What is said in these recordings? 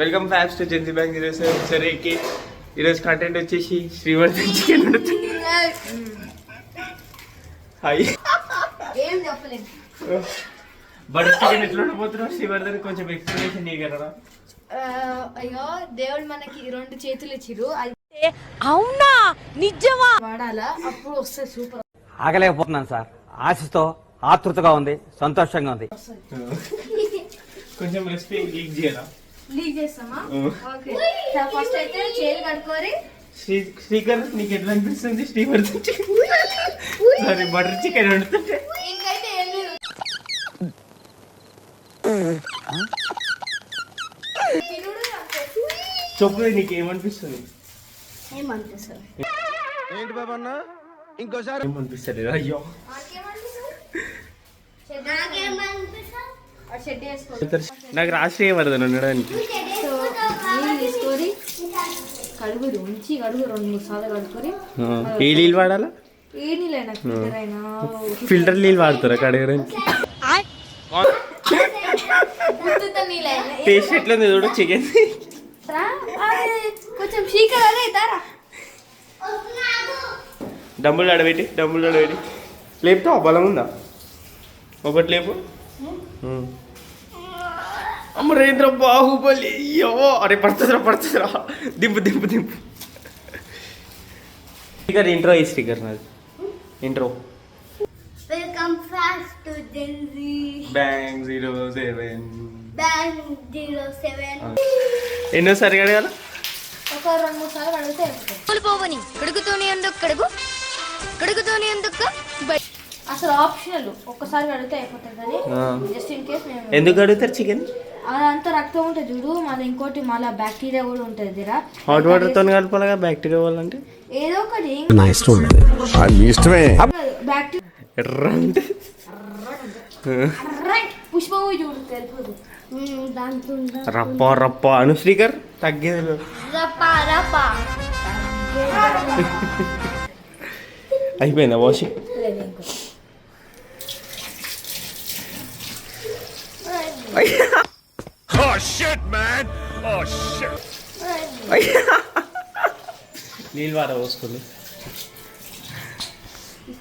Welcome ఫ్యాబ్స్ to జెన్సీ bank. సరేకి ఈరోజు కంటెంట్ వచ్చేసి Srivardhan chicken hi butter chicken ఎట్లా ఉండబోతున్నావు శ్రీవర్ధన్? కొంచెం ఎక్స్ప్లెనేషన్ చేయగలరా? అయ్యో దేవుడు మనకి 2 చేతులు ఇచ్చిరు, అయితే అవునా నిజమా వాడాలా, అప్పుడు వస్తుంది సూపర్. ఆగలేకపోతున్నాను సార్, ఆశతో ఆతృతగా ఉంది, సంతోషంగా ఉంది. కొంచెం రెసిపీ లీక్ చేయాలా? లీక్ చేస్తామా? ఓకే, ఫస్ట్ అయితే చేతులు కడుక్కోరి. శ్రీకర్ నీకు ఎట్లా అనిపిస్తుంది Srivardhan chicken sorry butter chicken వండుతుంటే? ఇంకైతే ఏం లేదు, చెప్పు నీకు ఏమనిపిస్తుంది? ఏమనిపిస్తుంది ఏంటి బాబన్న ఇంకోసారి ఏమనిపిస్తుంది? అయ్యో నాకు రాష్ట్రీయవర్ధన్ ఉండడానికి తీసుకొని కడుగురు ఉంచి కడుగు 2-3 సార్లు కడుక్కొని. ఏ నీళ్ళు వాడాలా? ఏ నీళ్ళైనా ఫిల్టర్ అయినా ఫిల్టర్ నీళ్ళు వాడతారా కడగడానికి? టేస్ట్ ఎట్లా ఉంది చూడు చికెన్. కొంచెం చీకర్ అదే తారా డబ్బులు అడబెట్టి లేపుతావు? బలం ఉందా? ఒకటి లేపు. అమరేంద్ర బాహుబలి. అయ్యో అరే పడుతుందిరా దింపు స్టిక్కర్ ఇంట్రో ఈ స్టిక్కర్ నాది intro. Welcome fast to Gen Z bang 07 bang 07. ఎన్నోసారి అడగాల? ఒక 2-3 సార్లు అడిగితే పోవని కడుగుతూనే ఎందుకు అసలు ఆప్షనల్, ఒక్కసారి అడిగితే అయిపోతుంది కానీ జస్ట్ ఇన్ కేస్ మేము. ఎందుకు అడుగుతారు చికెన్? అదంతా రక్తం ఉంటుంది చూడు, మళ్ళీ ఇంకోటి మళ్ళీ బ్యాక్టీరియా కూడా ఉంటుంది దిరా. హాట్ వాటర్ తో కలపాలగా బ్యాక్టీరియా వాళ్ళంటే ఏదో ఒకటి నా ఇష్టం ఇష్టమే. బ్యాక్టీరియా ఎర్ర అంటే పుష్పము చూడు తెలుపు దాంట్లో రప్ప అను శ్రీకర్ తగ్గేది. అయిపోయిందా వాషింగ్? నీళ్ళు వారా పోసుకుంది.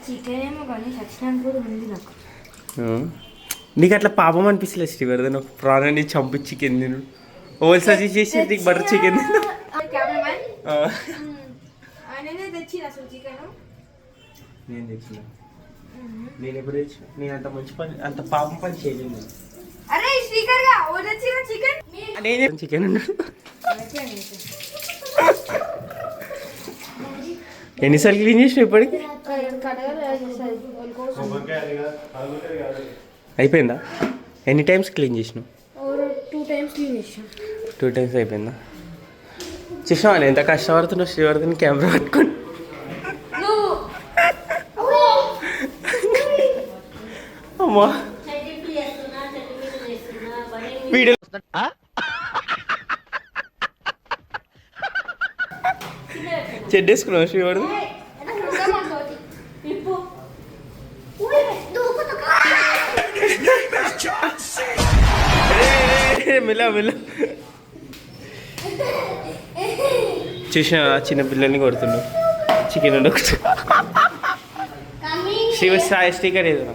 చికెన్ ఏమో కానీ చచ్చినాను కూడా ఉంది నాకు. నీకు అట్లా పాపం అనిపిస్తలేదు శ్రీవర్ధన్? ఒక ప్రాణాన్ని చంపి చికెన్ తిను. ఓల్ సజెస్ట్ చేసి నీకు బటర్ చికెన్ తిను. నేను తెచ్చిన, నేను ఎప్పుడు తెచ్చిన? నేను అంత మంచి పని, అంత పాపం పని చేయలేదు. నేను చికెన్ ఎన్నిసార్లు క్లీన్ చేసిన ఇప్పటికి? అయిపోయిందా? ఎన్ని టైమ్స్ క్లీన్ చేసినావు? 2 times క్లీన్ చేసాను. 2 times అయిపోయిందా? చూసావా ఎంత కష్టపడుతున్నావు శ్రీవర్ధన్ కెమెరా పట్టుకొని? అమ్మా వీడియో చెడ్డేసుకున్నావు శ్రీవర్ధన్? మెల్ల చూసిన చిన్న పిల్లల్ని కొడుతున్నావు చికెన్ వండుకుంటూ. శ్రీవత్సాయ స్టిక్కర్ ఏదో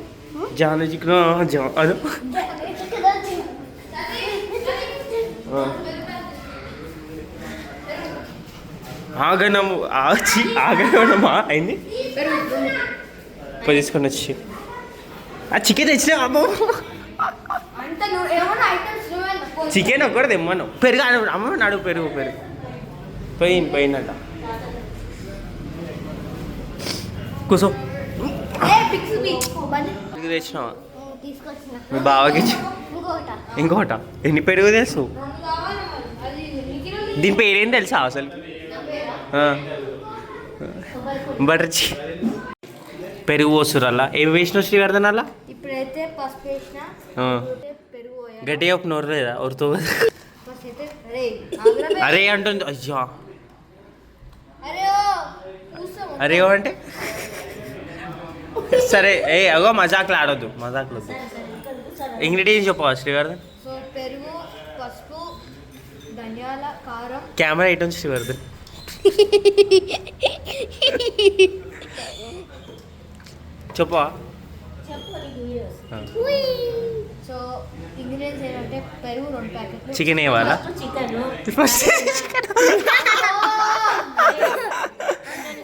జాను చికెన్ అదో ఆగనమ్మా అయింది. తీసుకొని వచ్చి ఆ చికెన్ తెచ్చిన అమ్మో చికెన్ ఒక్కటి తెమ్మను. పెరుగు అమ్మ నడువు పెరుగు పోయినట్ట కూసో. పెరుగు తెచ్చినావా? మీ బావకి ఇంకోట ఎన్ని పెరుగు తెలుసు? దీని పేరేం తెలుసా అసలు? బటర్ పెరుగు పోస్తురు అలా. ఏమి వేసినావు శ్రీవర్ధన్ అలా? ఇప్పుడైతే పసుపు వేసిన, గట్టిగా ఒక నోరు లేదా ఎవరితో? అరే అంటుంది. అయ్యా అరే అంటే సరే అగో మజాకులు ఆడొద్దు మజాకులు వద్దు. ఇంగ్రీడియంట్స్ చెప్పవా శ్రీవర్ధన్? సో పెరుగు, పసుపు, ధనియాల, కారం. కెమెరా ఇటు నుంచి శ్రీవర్ధన్. చెప్పవా? సో ఇంగ్రీడియంట్స్ ఏంటంటే పెరుగు 2 ప్యాకెట్లు. చికెన్ వేయాలా? ఫస్ట్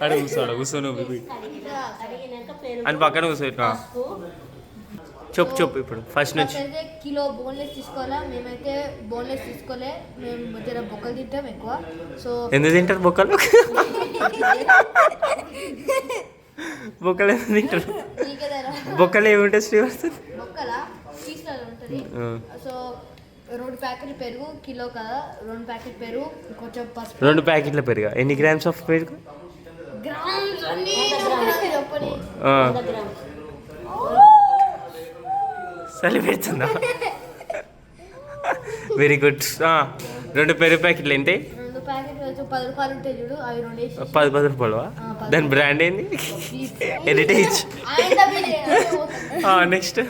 అడే కూర్చోను అని పక్కన కూర్చో. చెప్పు ఇప్పుడు ఫస్ట్ నుంచి. అయితే కిలో బోన్లెస్ తీసుకోవాలా. మేమైతే బోన్లెస్ తీసుకోలే, మేము జర బొక్కలు తింటాం ఎక్కువ. సో ఎందుకు తింటారు బొక్కలు? బొక్కలు ఎందుకు తింటారు? బొక్కలు ఏముంటాయి శ్రీవర్ధన్? బొక్కలా పీస్లలో ఉంటుంది. సో 2 ప్యాకెట్లు పెరుగు, కిలో కదా 2 ప్యాకెట్ పెరుగు, కొంచెం పసుపు. 2 ప్యాకెట్ల పెరుగు. ఎన్ని గ్రామ్స్ ఆఫ్ పెరుగు? గ్రామ్స్ చలి పెడుతుందా? Very good. 2 పెరుగు ప్యాకెట్లు ఏంటి? 2 ప్యాకెట్లు 10 రూపాయలు ఉంటాయి చూడు, అవి 2 వేసి. 10 రూపాయలు. దాని బ్రాండ్ ఏంది? హెరిటేజ్. నెక్స్ట్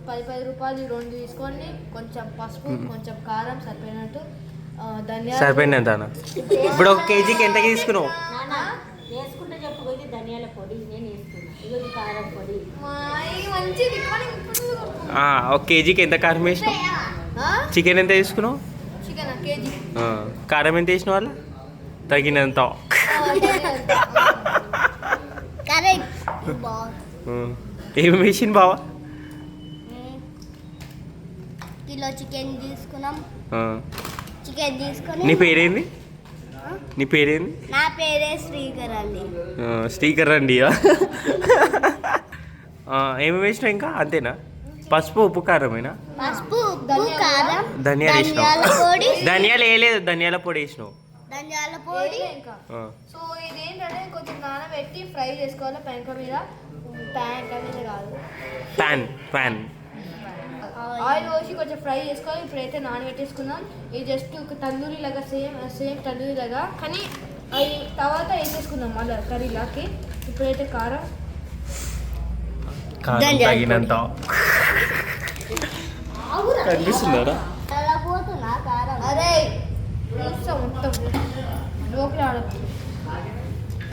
10 రూపాయలు 2 తీసుకొని కొంచెం పసుపు, కొంచెం కారం సరిపోయినట్టు, ధనియాలు సరిపోయినంత. ఇప్పుడు 1 కేజీకి ఎంతకి తీసుకున్నావు? వేసుకుంటే చెప్పు. ఇది ధనియాల పొడి నేను వేసుకున్నా, ఇది కారం పొడి. మంచిది. 1 కేజీకి ఎంత కారం వేసినావు? చికెన్ ఎంత తీసుకున్నావు? Chicken KG. కారం ఎంత వేసిన వాళ్ళు? తగినంత. ఏమి వేసింది బావా? కిలో చికెన్ తీసుకున్నాం. చికెన్ తీసుకొని. నీ పేరేంది? నీ పేరేంది? నా పేరే శ్రీకర్ అండి. స్టీకర్ అండి. ఏమి వేసినావు ఇంకా? అంతేనా? పసుపు, ఉప్పు, కారమేనా? పసుపు, ఉప్పు, కారం, ధనియాలు ధనియాల పొడి. ధనియాలు వేయలేదు, ధనియాల పొడి వేసినావు. ధనియాల పొడి ఇంకా. సో ఇదేంటంటే కొంచెం నానబెట్టి ఫ్రై చేసుకోవాలి పెంక మీద. ప్యాంక మీద కాదు, పాన్. ఆయిల్ పోసి కొంచెం ఫ్రై చేసుకోవాలి. ఇప్పుడైతే నానబెట్టేసుకుందాం. ఇది జస్ట్ ఒక తందూరి లాగా, సేమ్ తందూరి లాగా, కానీ అవి తర్వాత వేసేసుకుందాం మళ్ళీ కర్రీలాకి. ఇప్పుడైతే కారం తగినంత. కనిపిస్తుందా? అలా పోతున్నా కారం. అరే మొత్తం లోపల ఆడచ్చు.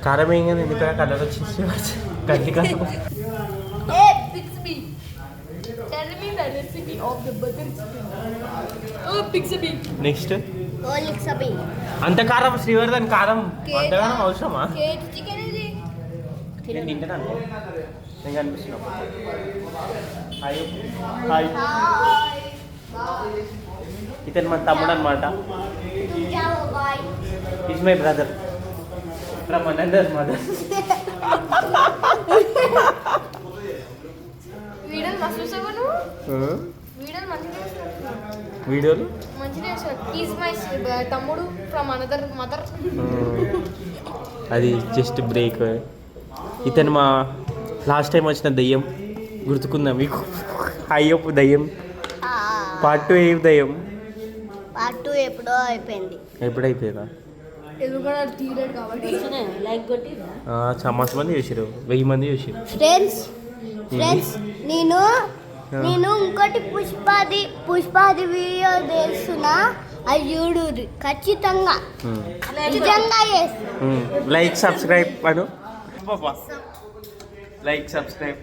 కారం ఏం కదా? ఎందుకు కలర్ వచ్చేసి కల్లి కారం. నెక్స్ట్ అంత కారం శ్రీవర్ధన్, కారం అంతగానం అవసరమా? కేజీ చికెన్ ఇది. నేను తింటాను. నేను కనిపిస్తున్నా. హాయ్. ఇతను మన తమ్ముడు అనమాట. Is my brother from another mother. వీడియోలు మస్తు చూసావా నువ్వు? వీడియోలు మంచిగా వీడియోలు మంచిగా ఈజ్ మై తమ్ముడు ఫ్రమ్ అనదర్ మదర్. అది జస్ట్ బ్రేక్. ఇతను మా లాస్ట్ టైం వచ్చిన దయ్యం గుర్తుకుందా మీకు? అయ్యప్పు దయ్యం. పార్ట్ 2 ఏ దయ్యం? పార్ట్ 2 ఎప్పుడో అయిపోయింది. ఎప్పుడైపోయిందా? ఎదురుగా తీయలేడు కాబట్టి. లైక్ కొట్టి చాలా మంది చూసారు, 1000 మంది చూసారు. ఫ్రెండ్స్ నేను ఇంకోటి పుష్పాది వీడియో చేస్తున్నా, అది చూడు ఖచ్చితంగా. నిజంగా లైక్ సబ్స్క్రైబ్ అను. Like subscribe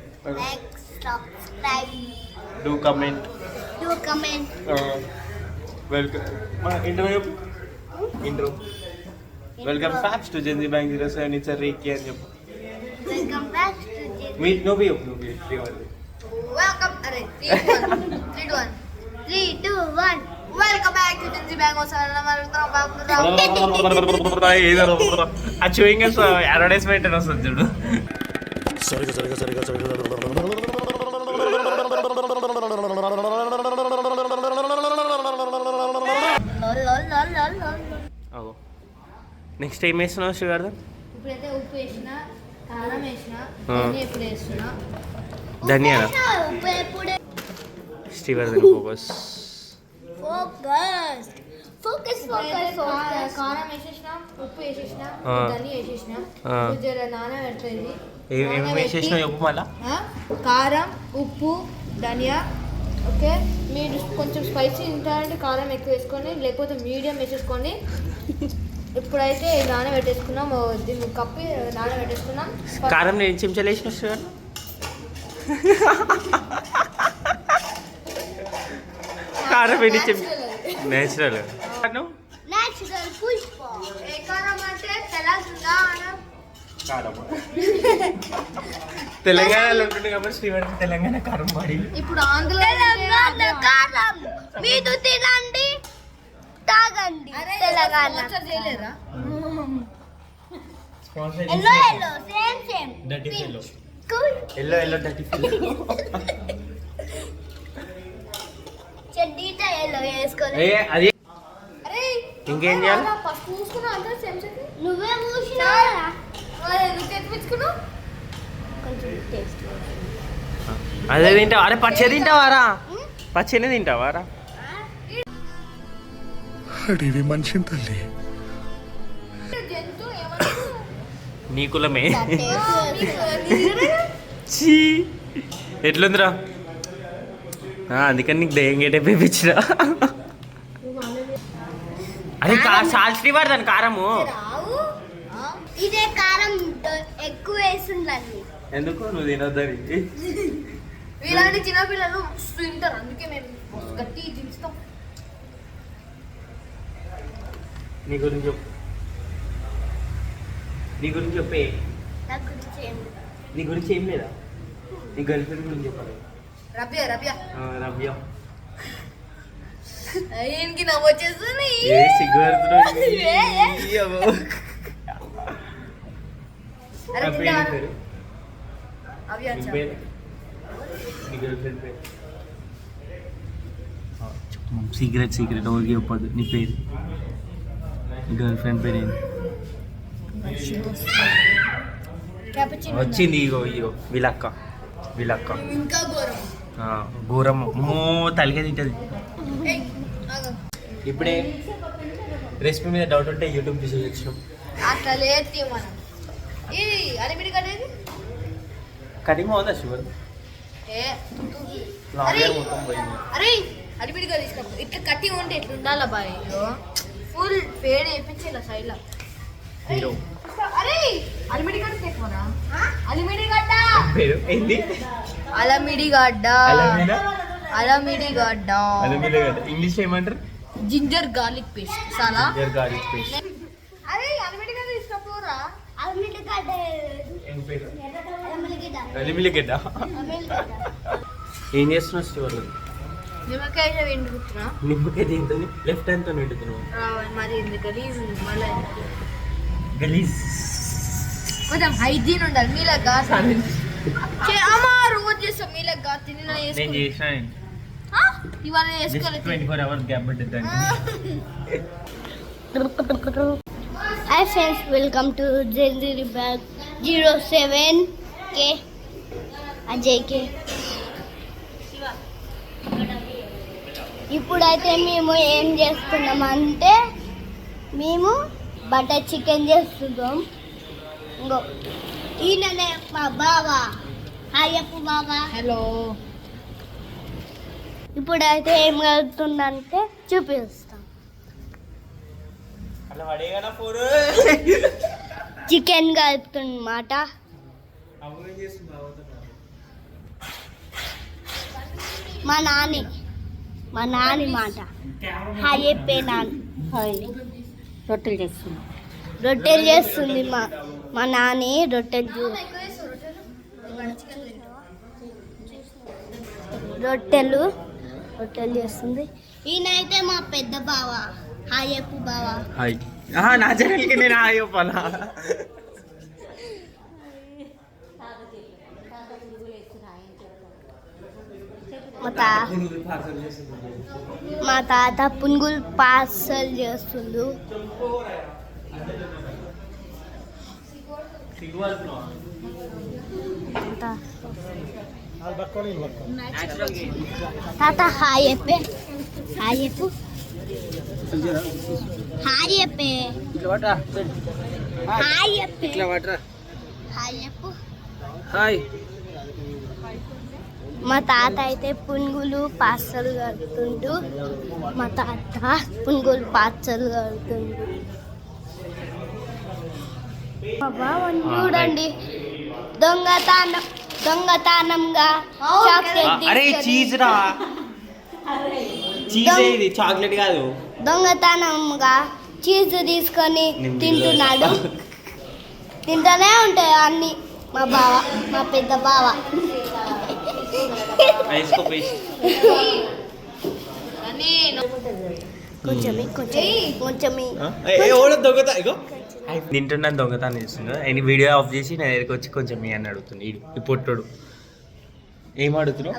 do comment. Welcome intro. Welcome back to Gen Z bank 07. It's రేకి అని చెప్పు. వెల్కమ్ బ్యాక్ టు నువ్వు వెల్కమ్. అరే 3 2 1 welcome back to Gen Z bank. ఆ చూయింగ్ అడ్వర్టైజ్మెంట్ అని వస్తుంది చూడు. నెక్స్ట్ ఏం వేస్తున్నావు శ్రీవర్ధన్? ఇప్పుడైతే ఉప్పు వేసిన, కారం వేసిన, ఎప్పుడు వేస్తున్నా ధనియాల. శ్రీవర్ధన్ ఫోకస్. కారం వేసేసిన, ఉప్పు వేసేసిన, ధనియా వేసేసిన. జర నానబెట్టేది ఏమేమి వేసేసినావు చెప్పు మళ్ళా. కారం, ఉప్పు, ధనియా. ఓకే, మీరు కొంచెం స్పైసీ తింటారంటే కారం ఎక్కువ వేసుకోండి, లేకపోతే మీడియం వేసేసుకోండి. ఇప్పుడైతే నానబెట్టేసుకున్నాం, దీన్ని కప్పి నానబెట్టేసుకున్నాం. కారం నేను చెంచాలు వేసిన సార్. కారం ఎన్ని చెంచా? నేచురల్. ఏ కారం అంటే తెలంగాణ కారం. తెలంగాణలో ఉంటుంది కాబట్టి శ్రీవారి తెలంగాణ కారం వాడి. ఇప్పుడు ఆంధ్ర కారం మీరు తినండి తాగండి తెలంగాణ చేయలేరా? Yellow yellow same same dirty fellow. Cool yellow dirty fellow. చెడ్డీట ఎల్లో వేసుకోవాలి. అది అరే ఇంకేం చేయాలి? ఫస్ట్ పూసుకున్నా అందరూ చెంచకి. నువ్వే పూసినావా? ఎందుకు తెప్పించుకున్నావు? కొంచెం టేస్ట్ అదే తింటావా? అరే పచ్చే తింటావారా? పచ్చనే తింటావారా? అడివి మనిషిని తల్లి. జంతు ఏమన్నా నీ కులమే. చీ ఎట్లుందిరా? అందుకని నీకు దయ్యం గేటే పేపించిన. అరే సాల్ శ్రీవారి దాని కారము. ఇదే కారం ఎక్కువ వేసిందండి. ఎందుకు నువ్వు తినొద్దని? ఇలాంటి చిన్నపిల్లలు మస్తు తింటారు, అందుకే మేము మస్తు గట్టి దించుతాం. నీ గురించి చెప్పు. నీ గురించి చెప్పే. నా గురించి ఏం లేదు. నీ గురించి ఏం లేదా? నీ గర్ల్ ఫ్రెండ్ గురించి చెప్పాలి. రవ్య రవ్య ఆయనకి నవ్వు వచ్చేస్తుంది. అరే తింటావా? అవి వచ్చా సీక్రెట్ ఎవరికి చెప్పదు. నీ పేరు, నీ గర్ల్ ఫ్రెండ్ పేరు ఏంటి? వచ్చింది. ఇగో వీళ్ళక్క ఇంకా ఘోరం. ఘోరం. తలిగే తింటది. ఇప్పుడే రెసిపీ మీద డౌట్ ఉంటే యూట్యూబ్ చూసి వచ్చినాం. అట్లా లేదు మనం. ఇది అలిమిడి కట్టేది కటింగ్ బాగుందా శివర్? మొత్తం పోయింది. అరే అలిమిడిగా తీసుకో. ఇట్లా కట్టి ఉంటే ఎట్లా ఉండాలా బాయ్? ఫుల్ పేడ వేయించేలా సైడ్లో. హీరో. అరే అలిమిడి గడ్డ తెచ్చుకోరా. అలిమిడి గడ్డ పేరు ఏంది? అలమిడి గడ్డ. ఇంగ్లీష్ ఏమంటారు? Ginger garlic paste. చాలా గార్లిక్ పేస్ట్. అరే అలిమిడి గడ్డ తీసుకోపోరా. అలిమిలిగడ్డ. ఏం చేస్తున్నావు శివర్లో? నిమ్మకాయ వెండుకుంటున్నా. నిమ్మకాయ దీంతో లెఫ్ట్ హ్యాండ్ తో వెండుతున్నావు. మరి గలీజ్ మళ్ళీ గలీజ్. కొంచెం హైజీన్ ఉండాలి. మీలాగా అమ్మా రోజు చేస్తాం. మీలాగా తిని నేను చేసిన ఇవాళ చేసుకోలేదు. 24 hours గ్యాప్ పెట్టేద్దాన్ని. Hi friends, welcome to Gen Z bag 07K అజయ్కే. ఇప్పుడైతే మేము ఏం చేస్తున్నామంటే మేము బటర్ చికెన్ చేస్తున్నాం. ఇంకో ఈయననే మా బావా. హాయ్ అప్పు బావా. హలో. ఇప్పుడైతే ఏం కలుగుతుందంటే చూపిస్తాం. చికెన్ కలుపుతుందన్నమాట. మా నాని మాట. హాయ్ చెప్పే నాన్న. రొట్టెలు చేస్తుంది మా నాని. రొట్టెలు చేస్తుంది. ఈయనైతే మా పెద్ద బావ. హాయ్ చెప్పు బావా. హాయ్. నా ఛానల్కి నేను హాయ్ చెప్పాలా? మా తాత పునుగులు పార్సల్ చేస్తుండు. తాత హాయ్ చెప్పే. హాయ్ చెప్పు. హాయ్ చెప్పే. హాయ్ చెప్పే. హాయ్ చెప్పు. హాయ్. మా తాత అయితే పునుగులు పార్సల్ కడుతుండు. మా తాత పునుగులు పార్సల్ కడుతుండు. మా బావని చూడండి దొంగతనంగా చాక్లెట్ అరే చీజ్ రా, చీజ్ ఇది చాక్లెట్ కాదు. దొంగతనంగా చీజ్ తీసుకొని తింటున్నాడు. తింటూనే ఉంటాయి అన్ని మా బావ, మా పెద్ద బావ. తింటున్నాను దొంగతనం చేస్తున్నా. ఆయన వీడియో ఆఫ్ చేసి నా దగ్గరికి వచ్చి కొంచెం మీ అని అడుగుతుంది. ఈ పొట్టోడు ఏం అడుగుతున్నావు?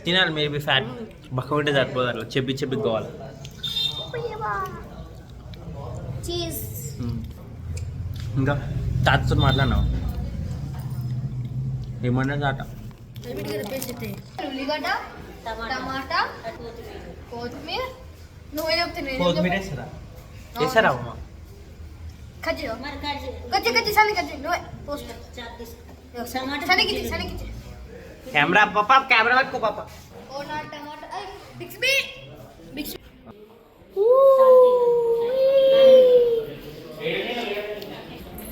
తినాలి. మేబీ ఫ్యాట్ బక్క ఉంటే సరిపోదు, అట్లా చెప్పి కావాలి. ఇంకా తాతతో మాట్లాడినావు? ఏమన్నా తాత? ఉల్లిగడ్డ, టమాటా, కొత్తిమీర. నువ్వే చెప్తున్నావు. కొత్తిమీర వేస్తారా? వేస్తారా అమ్మ? కెమెరా పాప, కెమెరా పట్టుకో పాప.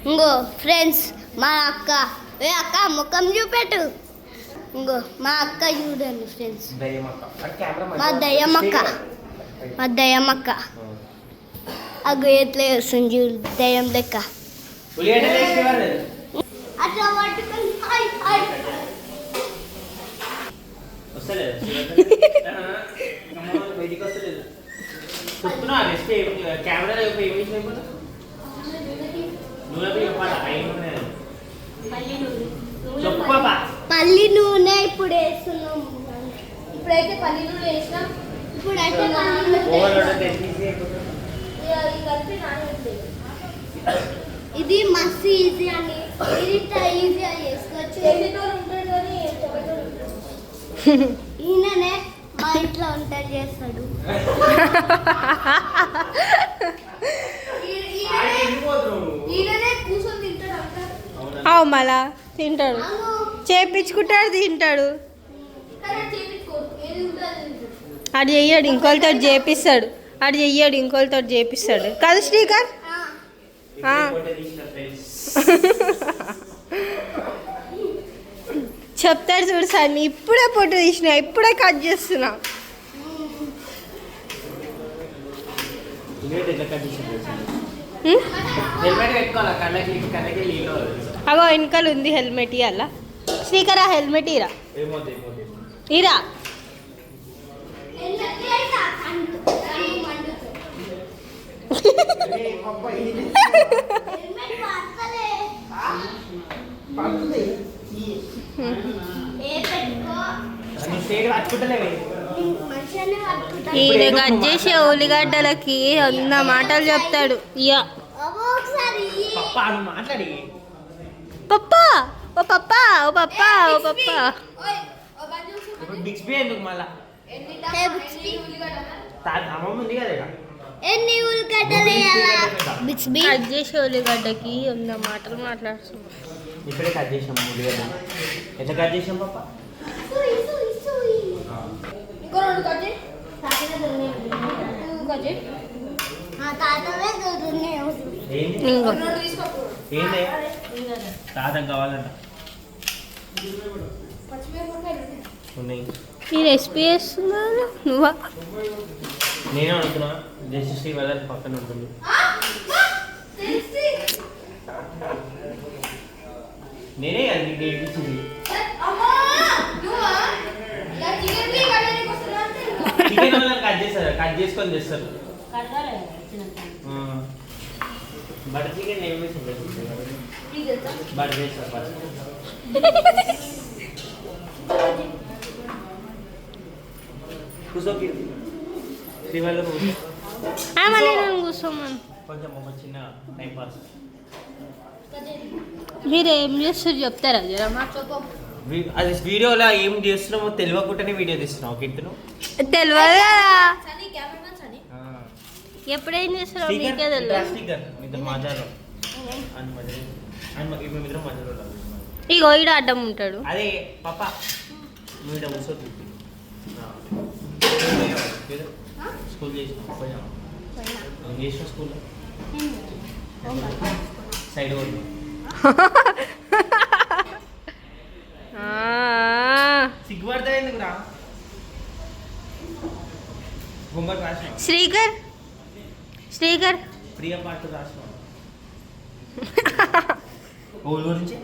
ఇంగో ఫ్రెండ్స్ మా అక్క, అక్క ముఖం చూపెట్టు. ఇంగో మా అక్క చూడండి ఫ్రెండ్స్, మా దయ్యమక్క అగ్గ ఎట్లా వేస్తుంది చూడు, దయ్యం లెక్క. అట్లా పట్టుకొని పల్లి నూనె ఇప్పుడు వేస్తున్నాం. ఇప్పుడైతే పల్లి నూనె వేసినాం. ఇప్పుడైతే ఇది మస్తు ఈజీ అండి. ఇది ఈజీగా చేసుకోవచ్చు. ఈయననే మా ఇంట్లో వంటలు చేస్తాడు. ఈయననే కూర్చొని తింటాడు. అవు మళ్ళా తింటాడు, చేపించుకుంటాడు, తింటాడు. అటు చెయ్యాడు, ఇంకోళ్ళతో చేపిస్తాడు. అటు చెయ్యాడు, ఇంకోళ్ళతో చేపిస్తాడు. కదా శ్రీకర్? చెప్తాడు చూడు సార్, నీ ఇప్పుడే పొట్టు తీసినా, ఇప్పుడే కట్ చేస్తున్నా. అగో వెనకాల ఉంది హెల్మెట్. ఇవ్వాలా శ్రీకర్? ఆ హెల్మెట్ ఇరా, ఇరా. ఈయన కట్ చేసే ఉల్లిగడ్డలకి 100 మాటలు చెప్తాడు. ఇయా పప్పా, ఓ పప్పా, ఓ పప్పా, ఓ పప్పా. ఎన్ని ఉల్లిగడ్డలు కట్ చేసే ఉల్లిగడ్డకి 100 మాటలు మాట్లాడుతున్నాం. ఇప్పుడే కట్ చేసాం ఉల్లిగడ్డ. ఎట్లా కట్ చేసాం పాప? ఇంకో రెండు కట్ చేయి. ఏంది తాతకు కావాలంట. ఉన్నాయి. ఈ రెసిపీ చేస్తున్నాను నువ్వా? నేనే అనుకున్నా. జస్ట్ వల్ల పక్కన ఉంటుంది. నేనే అది నీకు నేర్పించింది. చికెన్ కట్ చేస్తారు, కట్ చేసుకొని చేస్తారు. బటర్ చికెన్ ఏం వేస్తుంది? బటర్ వేస్తారు. కూర్చోకి శ్రీవాళ్ళు కూర్చోమని కొంచెం ఒక చిన్న టైం పాస్. మీరు ఏం చేస్తారు చెప్తారా జరమా? అది వీడియోలో ఏం చేస్తున్నామో తెలియకుండానే వీడియో తీస్తున్నావు. కిట్టును తెలియదా? ఎప్పుడేం చేస్తున్నావు మీకే తెలియదు. ఇగో ఈడ అడ్డం ఉంటాడు. అదే పాప నువ్వు ఇక్కడ కూర్చోద్దు. స్కూల్ చేసిన స్కూల్లో సైడ్ కొట్టు. సిగ్గుపడతా ఎందుకు రా? హోంవర్క్ రాసిన శ్రీకర్ ప్రియ పాటు రాసిన ఓల్ గురించి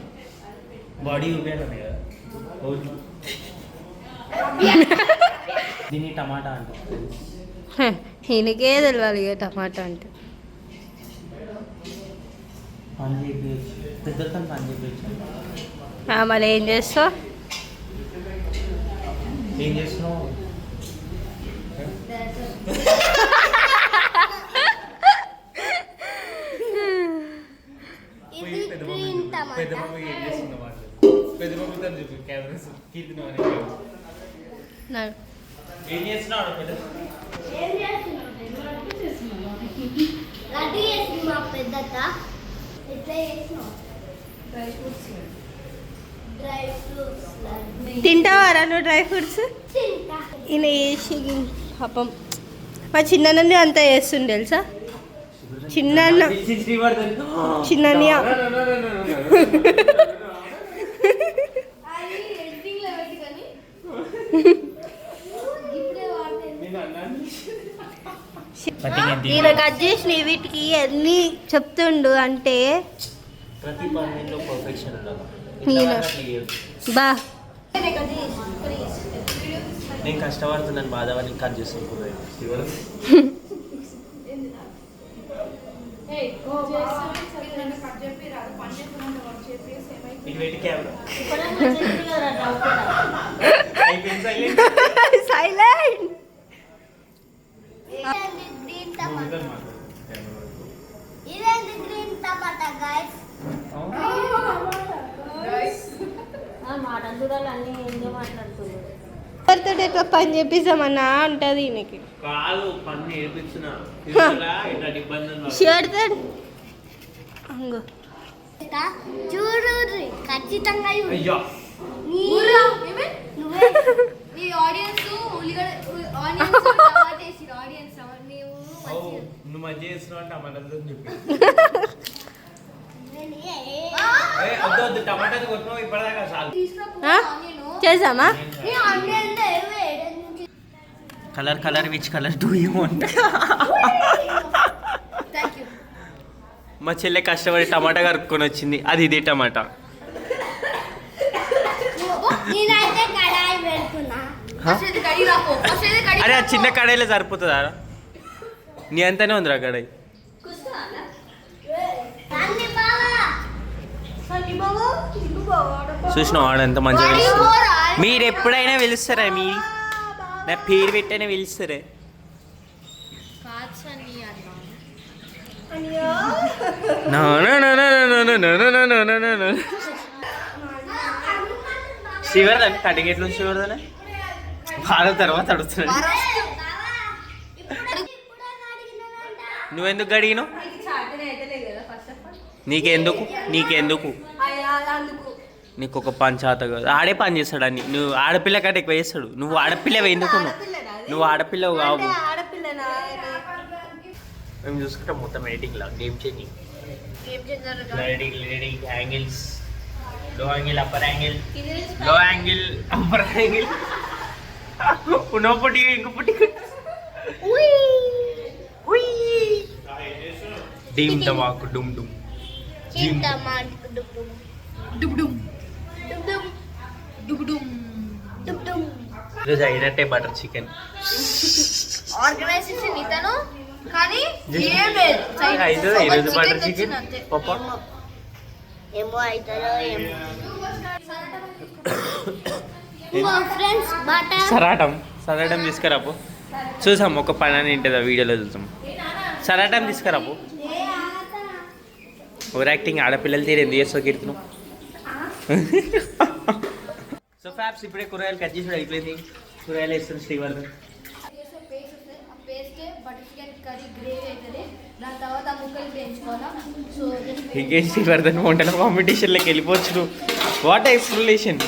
బాడీ చూపించాలి కదా. ఓల్ దీన్ని టమాటా అంటారు. ఈయనకే తెలియాలి ఇక టమాటా అంటే. పని చేయించు, పెద్దతో పని చేయించు. మళ్ళీ ఏం చేస్తావు? ఏం చేస్తున్నావు? ఇది గ్రీన్ టమాటా. పెద్ద బాబు ఏం చేస్తున్నావు? పెద్ద బాబు తను చెప్పు కెమెరాస్ కీర్తినావు ఏం చేస్తున్నావు? ఏం చేస్తున్నావు? లడ్డు చేస్తున్నా పెద్దత. ఎట్లా చేస్తున్నావు? డ్రై ఫ్రూట్స్ తింటావారా నువ్వు డ్రై ఫ్రూట్స్? తింటా. ఈయన వేసి పాపం మా చిన్నన్నీ అంతా చేస్తుండే తెలుసా. చిన్నన్నయ్య అది ఎడిటింగ్లో పెట్టి కానీ ఇప్పుడే వాడతాను. ఈయన కట్ చేసిన వీటికి అన్ని చెప్తుండు అంటే ప్రతి పనిలో పర్ఫెక్షన్ ఉండాలి. బా నేను కష్టపడుతున్నాను బాధపడి కట్ చేస్తున్నాను. ఇటు పెట్టి కెమెరా సైలెంట్. గ్రీన్ టమాటా. ఇదేంటి గ్రీన్ టమాటా గైస్? మాటలు చూడాలి అన్నీ ఏందో మాట్లాడుతున్నాడు. ఎవరితో ఎట్లా పని చేపిస్తామన్నా ఉంటుంది ఈయనకి. కాలు పని నేర్పించిన షర్ట్ అంగో చూడు ఖచ్చితంగా అయ్యో నువ్వే నీ ఆడియన్స్ ఉల్లిగడ్డ ఆనియన్స్ టమాటా వేసి ఆడియన్స్ నీవు నువ్వు మంచిగా చేస్తున్నావు అంటే టమాటా చెప్పి వద్దు టమాటా కొట్టినావు ఇప్పటిదాకా చాలు. చేసామా? Colour colour which colour do you want? మా చెల్లె కష్టపడి టమాటా కరుక్కొని వచ్చింది. అది ఇదే టమాటా. నేనైతే కడాయి పెడుతున్నా. అరే ఆ చిన్న కడాయిలో సరిపోతుందా? నీ అంతానే ఉందిరా కడాయి. చూసినావు ఆడంత మంచిగా పిలుస్తారు. మీరు ఎప్పుడైనా పిలుస్తారా? మీ నా పేరు పెట్టైనా పిలుస్తారే. శివర్ధన్ కటింగ్ ఎట్లా శివర్ధన్ బాగా తర్వాత అడుగుతున్నాడు. నువ్వెందుకు గడిగినావు? నీకెందుకు నీకు ఒక పని చేత కదా. ఆడే పని చేస్తాడు అన్ని. నువ్వు ఆడపిల్ల కంటే ఎక్కువ చేస్తాడు. నువ్వు ఆడపిల్లవి ఎందుకు? నువ్వు ఆడపిల్లవు కావు. మేము చూసుకుంటాం మొత్తం ఎడిటింగ్లో game changing editing angles, low angle, upper angle, low angle, upper angle, పునః పొట్టి ఇంకో పొట్టి డీమ్ టమాకు డుమ్ డుమ్ గ్రీన్ టమాటా డుమ్ డుమ్ ఈరోజు అయినట్టే బటర్ చికెన్ ఆర్గనైజేషన్ ఇతను కానీ ఏం లేదు. అవుతుందా ఈరోజు బటర్ చికెన్ పప్ప? ఏమో అవుతారో ఏమో. ఫ్రెండ్స్ సరాటం తీసుకురాపు. చూసాం ఒక పని అని ఏంటిదో వీడియోలో చూసాం. సరాటం తీసుకురాపు. ఓవర్ యాక్టింగ్ ఆడపిల్లలు తీరు ఎందుకు చేస్తావు కీర్తను? సో ఫ్యాప్స్ ఇప్పుడే కూరగాయలు కట్ చేసి అయిపోయింది. కూరగాయలు వేస్తుంది Srivardhan. Paste butter chicken curry gravy అవుతుంది. దాని తర్వాత ఆ ముక్కలు వేయించుకోవాలా. సో ఇంకేం శ్రీవర్ధన్ వంటల కాంపిటీషన్లోకి వెళ్ళిపోవచ్చు నువ్వు. What explanation.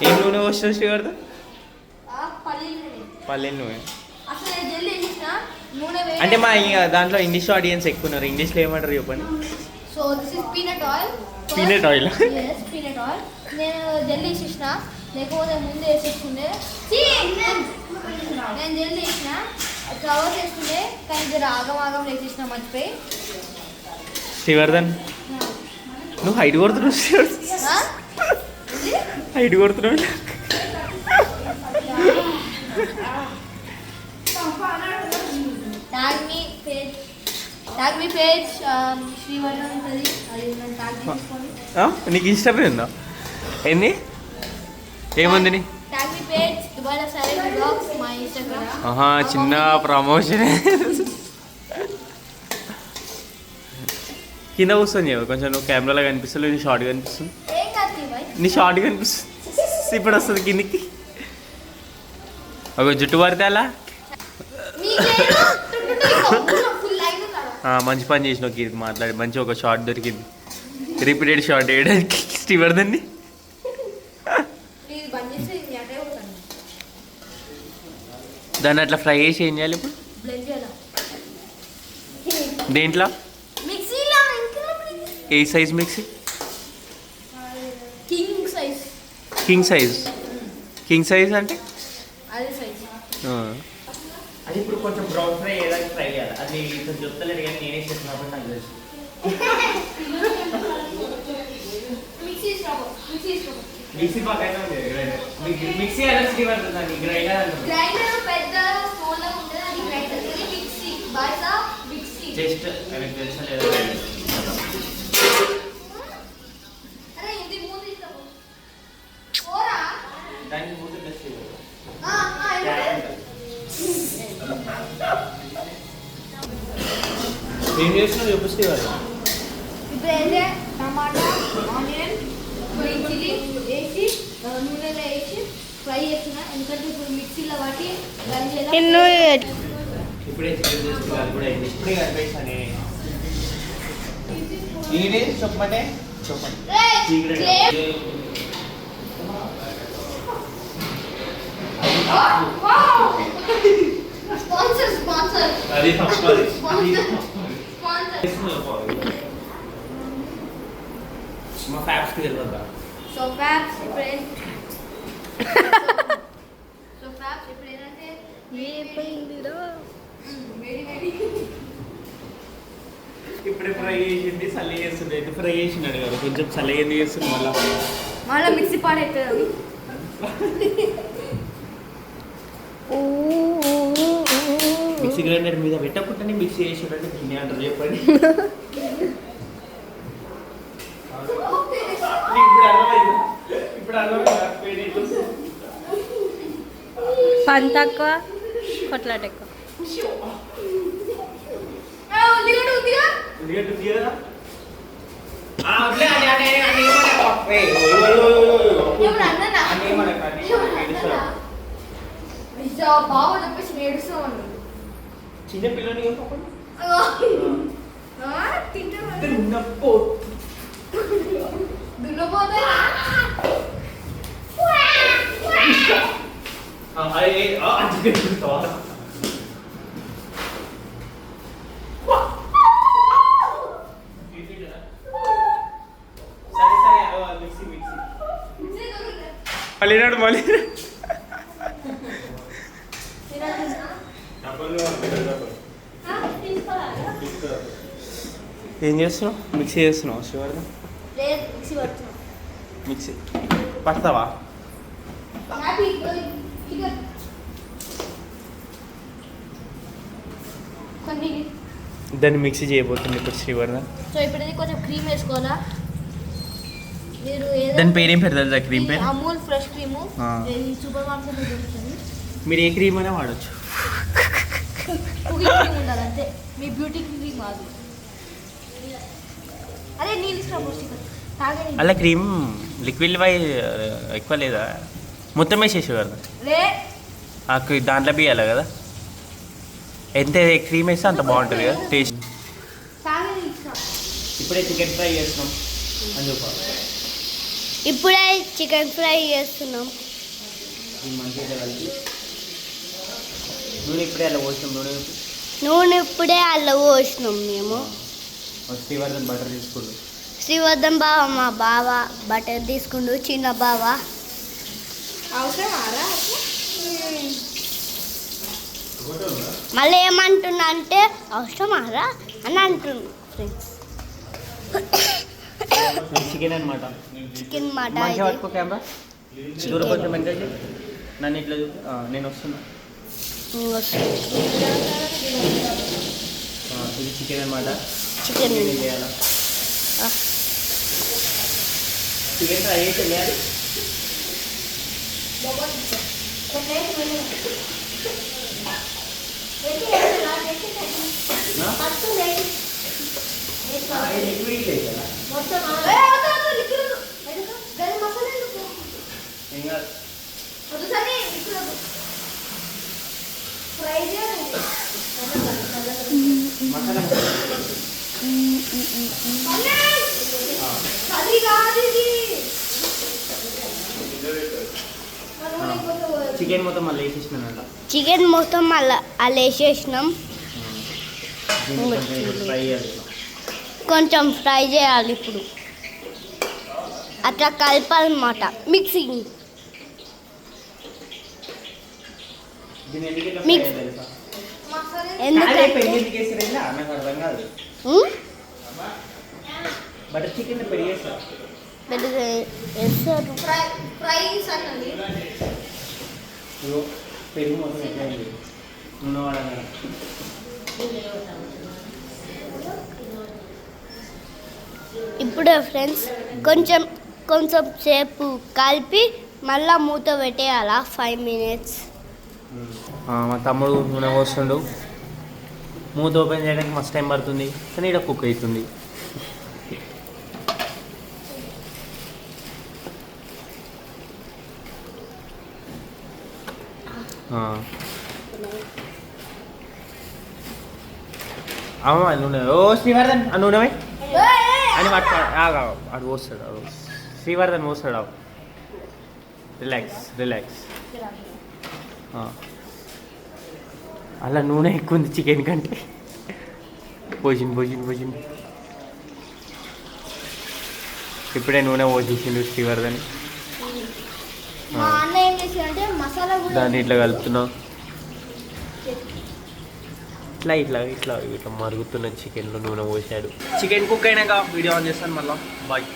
ఏం నూనె వస్తుంది శ్రీవర్ధన్? పల్లీలు నూనె. అసలు నేను జల్దీ వేసిన నూనె వేడి అంటే మా దాంట్లో ఇంగ్లీష్ ఆడియన్స్ ఎక్కువ ఉన్నారు. ఇంగ్లీష్లో ఏమంటారు చెప్పండి. So this is peanut oil. Peanut oil. Yes peanut oil. నేను జల్దీ వేసేసిన, లేకపోతే ముందే వేసేసుకుంటే నేను జల్దీ వేసిన కవర్ చేసుకుంటే, కానీ జర ఆగం వేసేసిన మర్చిపోయి. శ్రీవర్ధన్ నువ్వు హైట్ కొడుతున్నావు. హైట్ కొడుతున్నావు. ట్యాగ్ మీ పేజ్ శ్రీవర్ధన్ ఉంటుంది. అది నేను ట్యాగ్ చేసుకోండి. నీకు ఇష్టమైందా? ఏంది ఏముంది నీ ట్యాగ్ మీ పేజ్ దుబాయ్లో సైలెంట్ బ్లాగ్స్ మా ఇన్స్టాగ్రామ్. చిన్న ప్రమోషన్. కింద కూర్చొని కొంచెం నువ్వు కెమెరాలో కనిపిస్తుంది, నీ షార్ట్ కనిపిస్తుంది. ఏం కాదు బాయ్, నీ షార్ట్ కనిపిస్తుంది. ఇప్పుడు వస్తుంది కిందికి. ఒక జుట్టు పడితే అలా మంచి పని చేసినావు కీర్తి. మాట్లాడి మంచి ఒక షార్ట్ దొరికింది. రిపీటెడ్ షార్ట్ వేయడానికి శ్రీవర్ధన్ని. దాన్ని అట్లా ఫ్రై చేసి ఏం చేయాలి ఇప్పుడు? దేంట్లో? ఏ సైజ్ మిక్సీ? కింగ్ సైజ్ అంటే అది ఇప్పుడు కొంచెం బ్రౌన్ ఫ్రై ఏదైనా ఫ్రై చేయాలి. అది కొంచెం చెప్తలేదు కానీ నేనే చేస్తున్నా కాబట్టి నాకు తెలుసు. మిక్సీ పక్కన మిక్సీ అలా శ్రీవర్ధన్ గ్రైండర్ జస్ట్ எனக்கு తెలుసు లేదు. దానికి మూత టెస్ట్ ఏం చేస్తున్నావు చెప్పు శ్రీవర్ధన్. ఇప్పుడైతే టమాటా, ఆనియన్, గ్రీన్ చిల్లీ వేసి నూనెలో వేసి ఫ్రై చేస్తున్నా. ఎందుకంటే ఇప్పుడు మిక్సీలో పట్టి ఇప్పుడే చికెన్ చేస్తున్నాను కూడా ఇప్పుడే కనిపిస్తాను. నేనే చెప్పమంటే చెప్పండి. అది మా ఫ్యాప్స్కి తెలియదా? సో ఫ్యాప్స్ ఇప్పుడు ఏంటంటే ఇప్పుడే ఫ్రై చేసింది చల్ల చేస్తుంది. ఎందుకు ఫ్రై చేసినాడు కదా, కొంచెం చల్ల ఎందుకు చేస్తుంది మళ్ళీ మిక్సీ పాడవుతుంది. మిక్సీ గ్రైండర్ మీద పెట్టకుండానే మిక్సీ చేసినట్టు దీన్ని అంటారు చెప్పండి. పని తక్కువ కొట్లాట ఎక్కువ. బాగా చెప్పేసి ఏడుస్తూ ఉన్నాడు. చిన్న పిల్లని దున్నపోతే మళ్ళీనాడు మళ్ళీ ఏం చేస్తున్నావు? మిక్సీ చేస్తున్నావు శ్రీవర్ధన్? మిక్సీ పడతావా? దాన్ని మిక్సీ చేయబోతుంది ఇప్పుడు శ్రీవర్ధన్. సో ఇప్పుడు కొంచెం క్రీమ్ వేసుకోవాలా. మీరు దాని పేరు ఏం పేరు తెలుసా? క్రీమ్ పేరు అమూల్ ఫ్రెష్ క్రీమ్. సూపర్ మార్కెట్లో దొరుకుతుంది. మీరు ఏ క్రీమ్ అయినా వాడచ్చు. కుకింగ్ క్రీమ్ ఉండాలి అంతే, మీ బ్యూటీ క్రీమ్ కాదు. అదే నీళ్ళు తాగండి. అలా క్రీమ్ లిక్విడ్ వై ఎక్కువ లేదా? మొత్తం వేసేసి కదా. లే దాంట్లో బియ్యాలి కదా, ఎంత క్రీమ్ వేస్తే అంత బాగుంటుంది కదా టేస్ట్. ఇప్పుడే చికెన్ ఫ్రై చేస్తున్నాం అని చెప్పాలి. ఇప్పుడే చికెన్ ఫ్రై చేస్తున్నాం. మంచిగా కలిపి నూనె ఇప్పుడే అలా పోసినాం. నూనె ఇప్పుడే అల్ల పోసినాం మేము. శ్రీవర్ధన్ బటర్ తీసుకుండు. శ్రీవర్ధన్ బావ మా బావ బటర్ తీసుకుండు, చిన్న బావ. మళ్ళీ ఏమంటున్నా అంటే అవసరమారా అని అంటుండు ఫ్రెండ్స్. చికెన్ అనమాట. చికెన్ మాట మంచిగా పట్టుకో కెమెరా. దూరం కొంచెం ఎంకరేజ్ నన్ను ఇట్లా నేను వస్తున్నా. ఇది చికెన్ అనమాట. చికెన్ చేయాలా? చికెన్ ఫ్రై అయితే వేయాలి. చికెన్ మొత్తం మళ్ళీ వేసేసినానంట. చికెన్ మొత్తం మళ్ళీ అలా వేసేసినాం. ఫ్రై చేయాలి. కొంచెం ఫ్రై చేయాలి. ఇప్పుడు అట్లా కలపాలన్నమాట, మిక్సింగ్. మిక్స్ బటర్ చికెన్ పెరిగేస్తారు. పెరుగు మొత్తం ఎట్లయింది నూనె వాడగా. ఇప్పుడు ఫ్రెండ్స్ కొంచెం కొంచెం సేపు కలిపి మళ్ళీ మూత పెట్టేయాలా 5 minutes. మా తమ్ముడు నూనె పోస్తుండు. మూత ఓపెన్ చేయడానికి మస్తు టైం పడుతుంది, కానీ ఇక్కడ కుక్ అవుతుంది. అమ్మ నూనె. ఓ శ్రీవర్ధన్ ఆ నూనె అని అడు పోస్తాడు. శ్రీవర్ధన్ పోస్తాడు. రిలాక్స్. అలా నూనె ఎక్కువ ఉంది చికెన్ కంటే. పోసింది. ఇప్పుడే నూనె పోసేసిండు శ్రీవర్ధన్. దాన్ని ఇట్లా కలుపుతున్నావు. ఇట్లా మరుగుతున్న చికెన్లో నూనె పోసాడు. చికెన్ కుక్ అయినాక వీడియో ఆన్ చేస్తాను మళ్ళీ. బాయ్.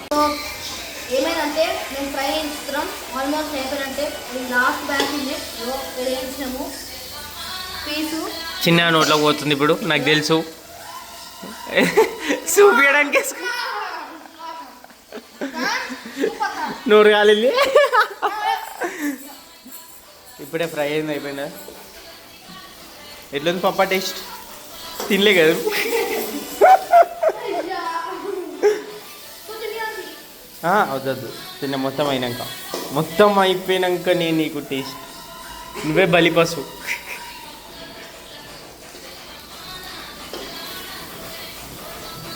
ఏమైందంటే మేము ఫ్రై చేస్తున్నాం. ఆల్మోస్ట్ అయిపోయినంటే లాస్ట్ బ్యాచ్ వేయించినాము. పీసు చిన్న నోట్లో పోతుంది ఇప్పుడు నాకు తెలుసు. చూపించడానికి నూరు కాలింది. ఇప్పుడే ఫ్రై అయింది, అయిపోయిందా? ఎట్లుంది పప్పా టేస్ట్? తినలే కదా. వద్దు తిన్న మొత్తం అయిపోయినాక నేను నీకు టేస్ట్. నువ్వే బలిపసు.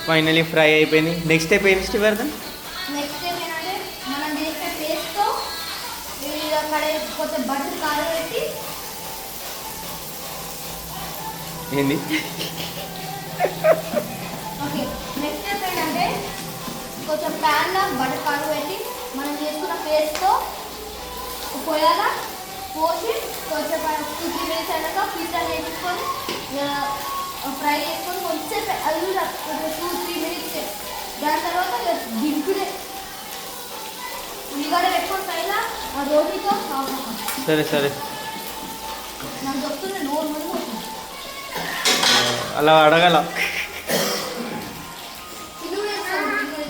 ఫైనలీ ఫ్రై అయిపోయింది. నెక్స్ట్ స్టెప్ ఏంటి శ్రీవర్ధన్? నెక్స్ట్ ఏంటంటే మనం చేసే పేస్ట్తో కొంచెం బటర్ కారం పెట్టి ఏంది? ఓకే నెక్స్ట్ స్టెప్ ఏంటంటే కొంచెం ప్యాన్లో బటర్ కారం పెట్టి మనం చేసుకున్న పేస్ట్తో పోయాలా పోసి కొంచెం 2-3 minutes అయినాక పిజ్జా వేసుకొని ఫ్రై చేసుకొని కొంచెం అది 2-3 minutes. దాని తర్వాత దింపుడే ఉల్లిగడ్డ పెట్టుకొని ఫ్రైలా ఆ రోటీతో. సరే నాకు చెప్తుండే నోరు ముడిపోతుంది. అలా అడగల.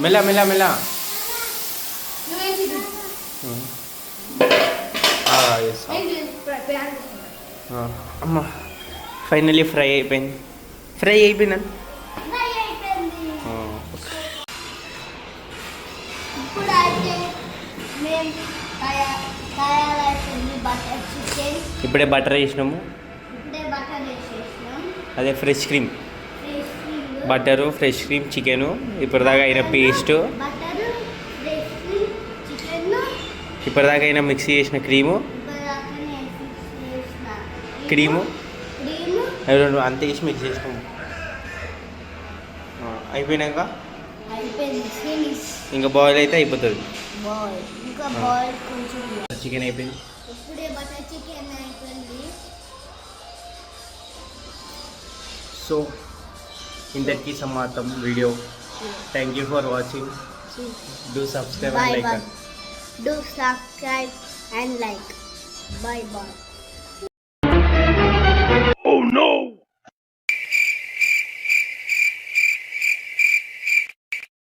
మెల్ల అమ్మ ఫైనలీ ఫ్రై అయిపోయింది. ఇప్పుడు అయితే మేము తయారైపోయింది బటర్ చికెన్. ఇప్పుడే బటర్ వేసినాము. ఇప్పుడే బటర్ వేసేసినాం. అదే fresh cream, fresh cream. Butter, fresh cream, chicken, ఇప్పటిదాకా అయిన paste, butter, fresh cream, chicken. ఇప్పటిదాకా అయిన మిక్సీ చేసిన క్రీము, క్రీము అవి రెండు అంత వేసి మిక్స్ చేసినాము. అయిపోయినాక అయిపోయింది, ఫినిష్. ఇంకా బాయిల్ అయితే అయిపోతుంది. బాయ్ ఇంకా బాయ్ కొంచెం. చికెన్ అయిపోయింది. ఇప్పుడే బటర్ చికెన్ అయిపోయింది. సో ఇంతకీ సమాప్తం video. Thank you for watching. Do subscribe and like. Do subscribe and like. Bye bye.